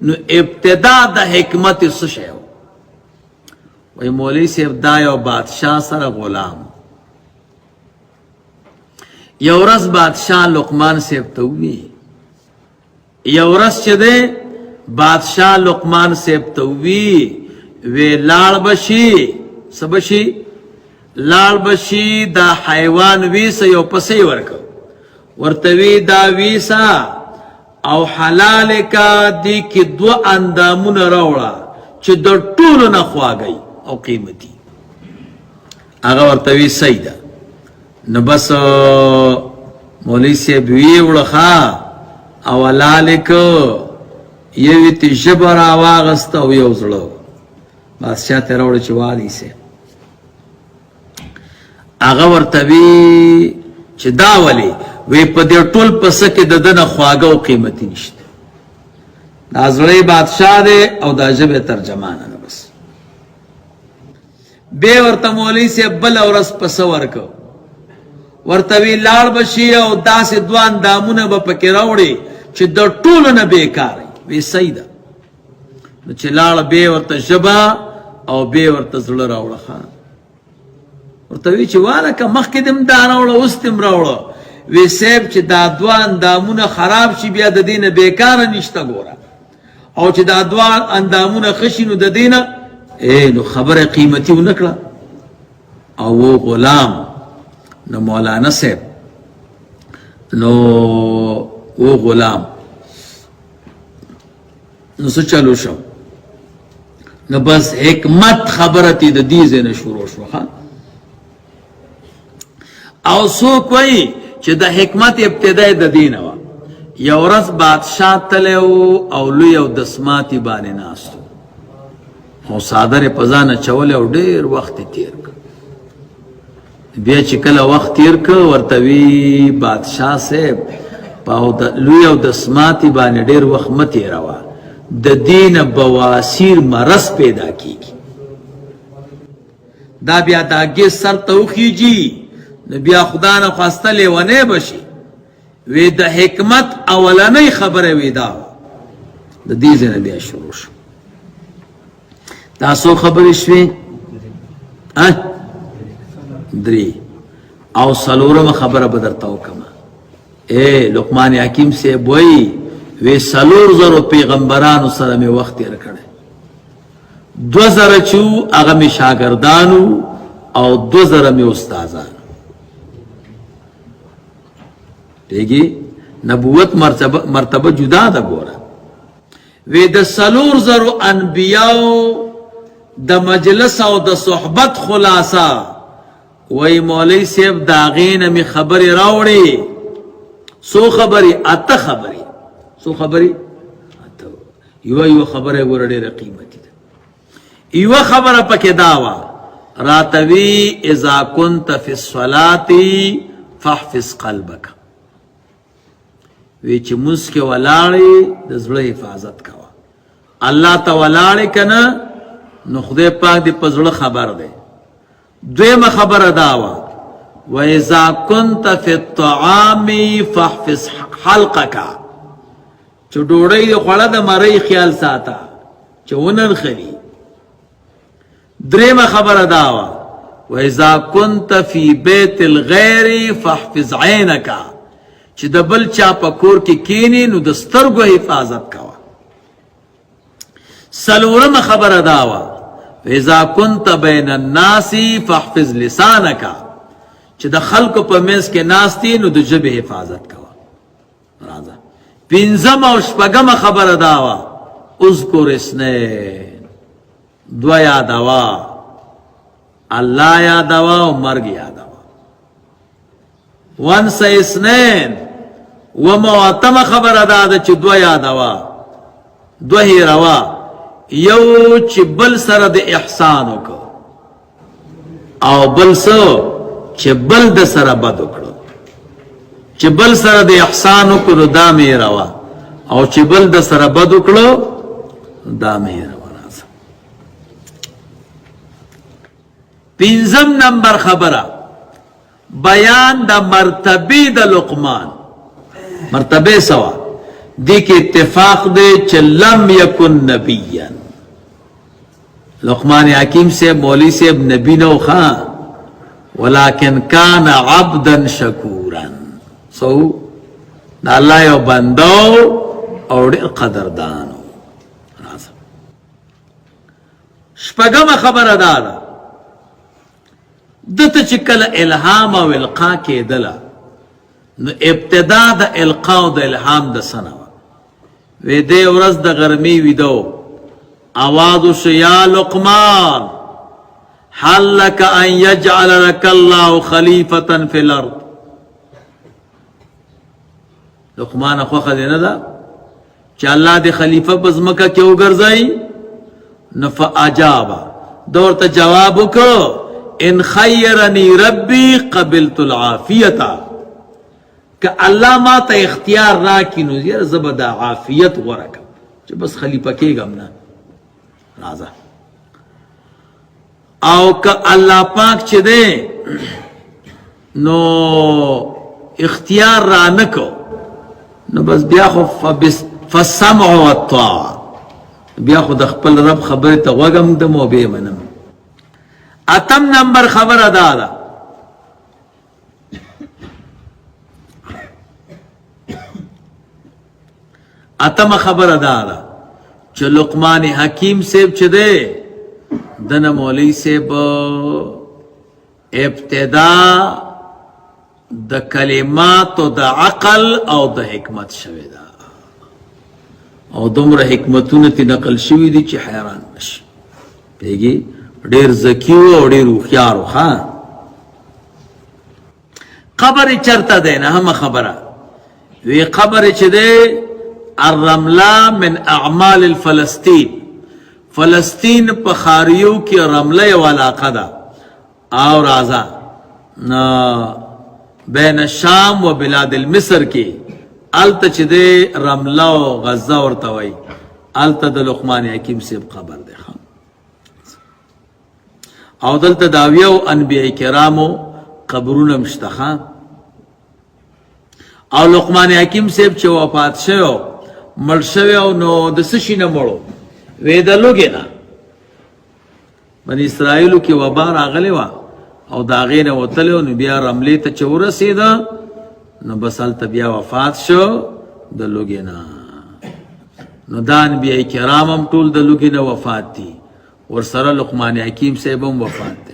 نو ابتدا د حکمت څه شی وای مولوی صاحب دا یو بادشاہ سره غلام یو ورځ بادشاہ لقمان صاحب ته وی یو ورځ چې دی بادشاہ لقمان صاحب ته وی لاړ بشي څه بشي لاړ بشي دا حیوان ویسه یو پسې ورته وی دا ویسه او حلال کا دی کی دو اندامونه راوړه چې د ټولو نه خواږی او قیمتي هغه ورته وی صحیح ده نو بس مولوی صاحب وی وړخه او حلال کو یوی تی ژبه راواغسته او یو زړه بادشاہ ته راوړه چې والی سه هغه ورته وی چې دا ولی وی په دې ټول پس کې د دنه خواږه او قیمتي نشته دا زړی بادشاہ دی او دا ژبه ترجمانه نه بس به ورته مولوی صاحب بل ورځ پس ورکو ورته وی لاړ بشي او داسې دوان دامونه به پکې راوړي چې د ټولو نه بیکار وي صحیح ده نو چې لاړ به ورته ژبه او به ورته زړه راوړه ورته وی چې واله که مخکې دم دا راوړه اوس دم راوړه وی صاحب چې دا دوان اندامونه خراب شي بیا د دینه بیکاره نشته ګوره او چې دا دوان اندامونه خشي نو د دینه نو خبره قیمتي ونه کړه او و غلام نو مولانا صاحب نو و غلام نو څه چلو شو نو بس حکمت خبره تی د دې ځای شروع شو او څوک وایي چې د حکمت ابتدای د دین و یو ورځ بادشاہ تلو او لوی او دسماتی باندې ناستو او صادره پزانه چول او ډیر وخت تیر بیا چې کله وخت تیر ک ورته وی بادشاہ صاحب په لوی او دسماتی باندې ډیر وخت متی روا د دین بواسیر مرض پیدا کیږي دا بیا داګه سر توخیږي بیا خدا نه خواسته لیونه بشي وی د حکمت اولنۍ خبره وی دا د دې ځنه بیا شروع شو تاسو خبرې شوي درې او څلورمه خبره به درته وکړم لقمان حکیم صاحب وایي وی 4,000 پیغمبرانو سره مې وخت تېر کړی 2,000 چې هغه مې شاګردانو او 2,000 مې استادانو دیگی نبوت مرتبه جدا دا گورا وی د 4,000 انبیاء د مجلس او د صحبت خلاصا وی مولوی صاحب داغین می خبری راوڑی سو خبری اتا خبری سو خبری اتا یو خبری گورا دیر قیمتی دا یو خبر پک داوا راتوی اذا کنت فی الصلاة فاحفظ قلبک وی چې موږ کې ولاړې د زړه حفاظت کوه الله ته ولاړې کنه نو خدای پاک دې په زړه خبر دی دویمه خبره دا وه و اذا كنت فی الطعام فاحفظ حلقک چې ډوډۍ دې خوړه د مرۍ خیال ساته چې ونرخلي دریمه خبره دا وه و اذا كنت فی بیت الغیر فاحفظ عینک چې د بل چا په کور کې کینی نو د سترګو حفاظت کوه څلورمه خبره دا وه اذا كنت بین الناس فاحفظ لسانک چې د خلکو په منځ کې ناستی نو د ژبې حفاظت کوه راځه پنځمه او شپږمه خبره دا وه اذکر اثنین دوه یادوه الله یادوه او مرګ یادوه وانس اثنین ومواتم خبر ادا چې دو یادوا دو هیروا یو چې بل سره د احسان وکړو او بل سو چې بل د سره بد وکړو چې بل سره د احسان وکړو دا مې روا او چې بل د سره بد وکړو دا مې روا پنځم نمبر خبره بیان د مرتبه د لقمان مرتبه سوا دیکھ اتفاق دے چ لم یکن نبیا. لقمان حکیم سے مولوی سے نبی نو خان ولیکن کان عبدا شکورا. سو دا اللہ یو بندو اور قدردانو. شپگم خبر دادا دت چکل الہام و القا کے دلا نو ابتدا دا القا و دا الہام دا سنو وی دے ورز دا غرمی وی دو آوازو یا لقمان حل لک ان یجعل لک اللہ خلیفتا فی الارض. لقمان اخوخ دینا دا چا اللہ دے خلیفہ بزمکہ کیوں گرزائی نفع اجابا دور تا جوابو کو ان خیرنی ربی قبلت العافیتا کہ اللہ ما تا اختیار راکی نو زیر زبدا عافیت ورکم چا بس خلیفہ کے گمنا رازا او کہ اللہ پاک چھ دے نو اختیار را نکو نو بس بیا خو فسمع والطاع بیا خود خپل رب خبر تا وگم دم و بے منم. اتم نمبر خبر دادا اتم خبر دادا چو لقمان حکیم سیب چھ دے دن مولی سیب ابتدا دا کلمات و دا عقل او دا حکمت شوی دا او دمر حکمتون تی نقل شوی دی چی حیران نشی پیگی دیر زکیو او دیر اخیارو خان. قبر چرتا دینا ہم خبرہ وی قبر چی دے الرملہ من اعمال الفلسطین فلسطین پخاریو کی رملہ والا قدا اور آزا بین الشام و بلاد المصر کی آلتا چی دے رملہ و غزہ ورطوئی آلتا دا لقمان حکیم سیب قبر دے خان. او دلتا داویو انبیاء کرامو قبرون مشتخان او لقمان حکیم سیب چی وفات شو مرشویو نو دسشی نمڑو ویدہ لوگی نا بنی اسرائیلو کی وبار آغلی وا او داغین وطلیو نو بیا رملی تا چو رسیدا نو بسال تا بیا وفات شو دلوگی نا نو دان بیا کرامم طول دلوگی نا وفات تی ورسر لقمان حکیم سیبم وفات تی.